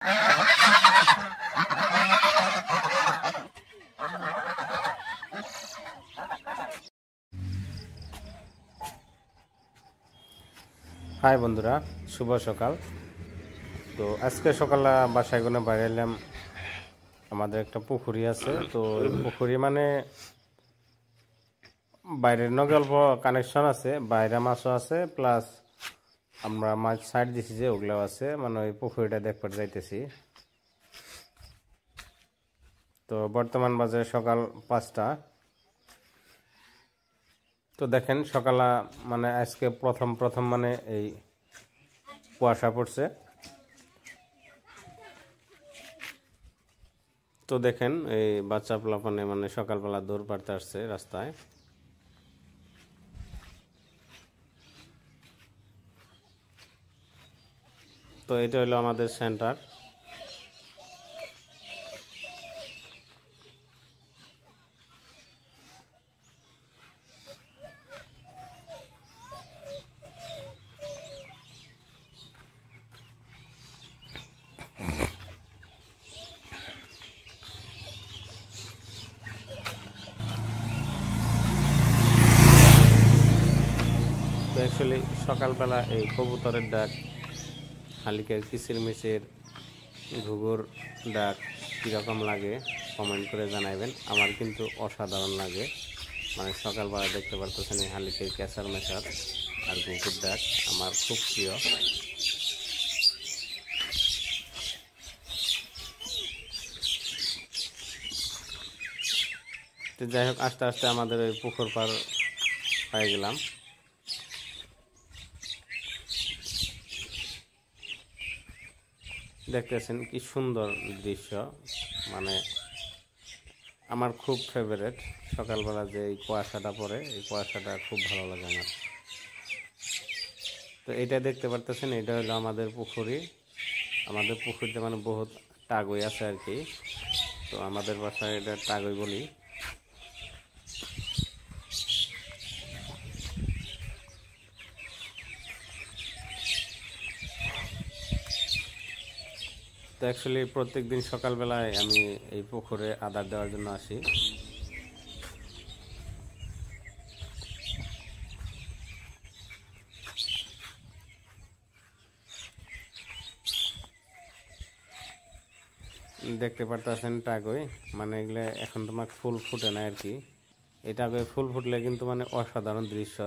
High বন্ধুরা, শুভ সকাল। তো আজকে সকালে বাসায় কোনো বাইরে এলাম। আমাদের একটা পুকুরি আছে, তো পুকুরি মানে বাইরের নগে অল্প কানেকশন আছে, বাইরে মাছও আছে, প্লাস আমরা মাছ সাইড দিছি যে ওগুলাও আছে, মানে ওই পুকুরিটা দেখতে যাইতেছি। তো বর্তমান বাজে সকাল 5টা। তো দেখেন সকালে মানে আজকে প্রথম মানে এই কুয়াশা পড়ছে। তো দেখেন এই বাচ্চা পোলাপানে মানে সকালবেলা দৌড় পাড়তে আসছে রাস্তায়। তো এটা হলো আমাদের সেন্টার। তো অ্যাকচুয়ালি সকালবেলা এই কবুতরের ডাক, শালিকের কিচিরমিচির, ঘুঘুর ডাক কীরকম লাগে কমেন্ট করে জানাবেন। আমার কিন্তু অসাধারণ লাগে, মানে সকালবেলা দেখতে পারতেছেন এই শালিকের ক্যাচার মেচার আর ঘুঘুর ডাক আমার খুব প্রিয়। তো যাই হোক, আস্তে আস্তে আমাদের ওই পুকুর পার পেয়ে গেলাম। দেখতেছেন কি সুন্দর দৃশ্য, মানে আমার খুব ফেভারেট। সকালবেলা যে এই কুয়াশাটা পড়ে, এই কুয়াশাটা খুব ভালো লাগে আমার। তো এইটা দেখতে পারতেছেন, এটা হলো আমাদের পুকুরি। আমাদের পুকুরিতে মানে বহুত টাগই আছে আর কি। তো আমাদের বাসায় এটা টাগই বলি। তো অ্যাকচুয়ালি প্রত্যেক দিন সকালবেলায় আমি এই পুকুরে আদার দেওয়ার জন্য আসি। দেখতে পারতেছেন টাগই, মানে এগুলো এখন তোমার ফুল ফুটে না আর কি। এই টাগই ফুল ফুটলে কিন্তু মানে অসাধারণ দৃশ্য।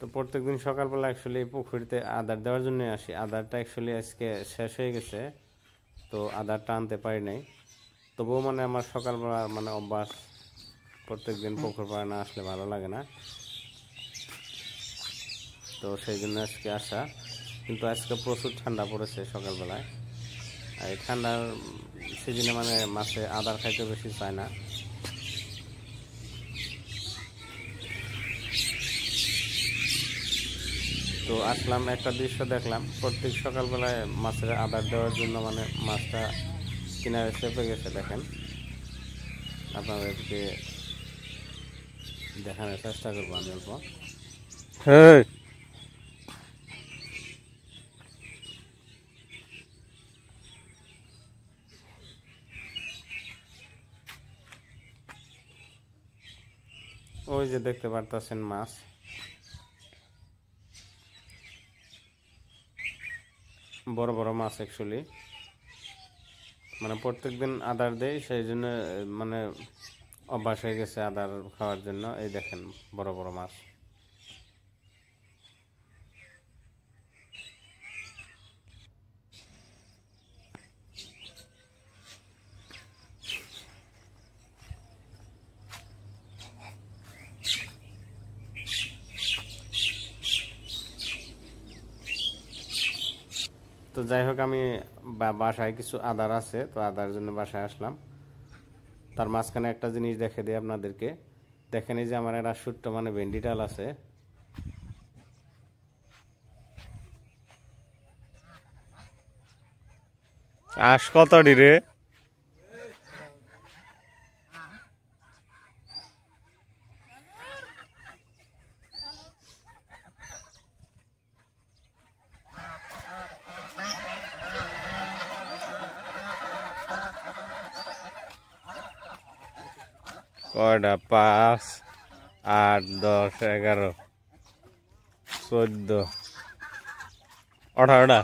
তো প্রত্যেকদিন সকালবেলা অ্যাকচুয়ালি এই পুকুরিতে আদার দেওয়ার জন্য আসি। আদারটা অ্যাকচুয়ালি আজকে শেষ হয়ে গেছে, তো আদারটা আনতে পারি নাই। তবুও মানে আমার সকালবেলা মানে অভ্যাস, প্রত্যেকদিন পুকুর পাড়ে না আসলে ভালো লাগে না। তো সেই জন্য আজকে আসা। কিন্তু আজকে প্রচুর ঠান্ডা পড়েছে সকালবেলায়। আর এই ঠান্ডার সিজনে মানে মাছে আদার খাইতে বেশি চায় না। তো আসলাম, একটা দৃশ্য দেখলাম। প্রত্যেক সকালবেলায় মাছের আদার দেওয়ার জন্য মানে মাছটা কিনারে চেপে গেছে। দেখেন, আপনাদেরকে দেখানোর চেষ্টা করবো আমি অল্প। হ্যাঁ, ওই যে দেখতে পারতেছেন মাছ। বড় বড় মাছ অ্যাকচুয়ালি, মানে প্রত্যেকদিন আদার দেয়, সেই জন্য মানে অভ্যাস হয়ে গেছে আদার খাওয়ার জন্য। এই দেখেন বড় বড় মাছ। তো যাই হোক, আমি বাসায় কিছু আদার আছে, তো আদার জন্য বাসায় আসলাম। তার মাঝখানে একটা জিনিস দেখে দিই আপনাদেরকে। দেখেন এই যে আমার একটা ছোট্ট মানে ভেন্ডি ডাল আছে। আশ কত রে? কয়টা 5 8 10 11 14 18টা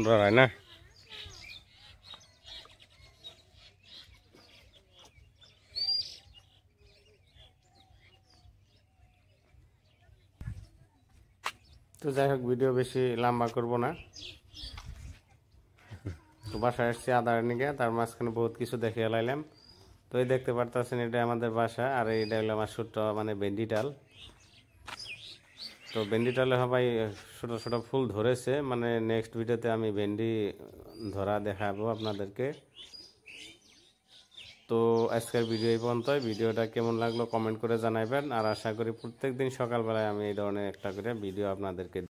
ডরায় না। তো যাই হোক, ভিডিও বেশি লম্বা করব না। তো বাসায় আসছি আদার নিকে, তার মাঝখানে বহুত কিছু দেখে এলাইলাম। তো এই দেখতে পারতেছেন, এটা আমাদের বাসা, আর এটা হলো আমার ছোট্ট মানে ভেন্ডিটাল। তো ভেন্ডিটালে সবাই ছোট ছোট ফুল ধরেছে, মানে নেক্সট ভিডিওতে আমি ভেন্ডি ধরা দেখাবো আপনাদেরকে। তো আজকের ভিডিও এই পর্যন্তই। ভিডিওটা কেমন লাগলো কমেন্ট করে জানাবেন, আর আশা করি প্রত্যেকদিন সকালবেলায় আমি এই ধরনের একটা করে ভিডিও আপনাদেরকে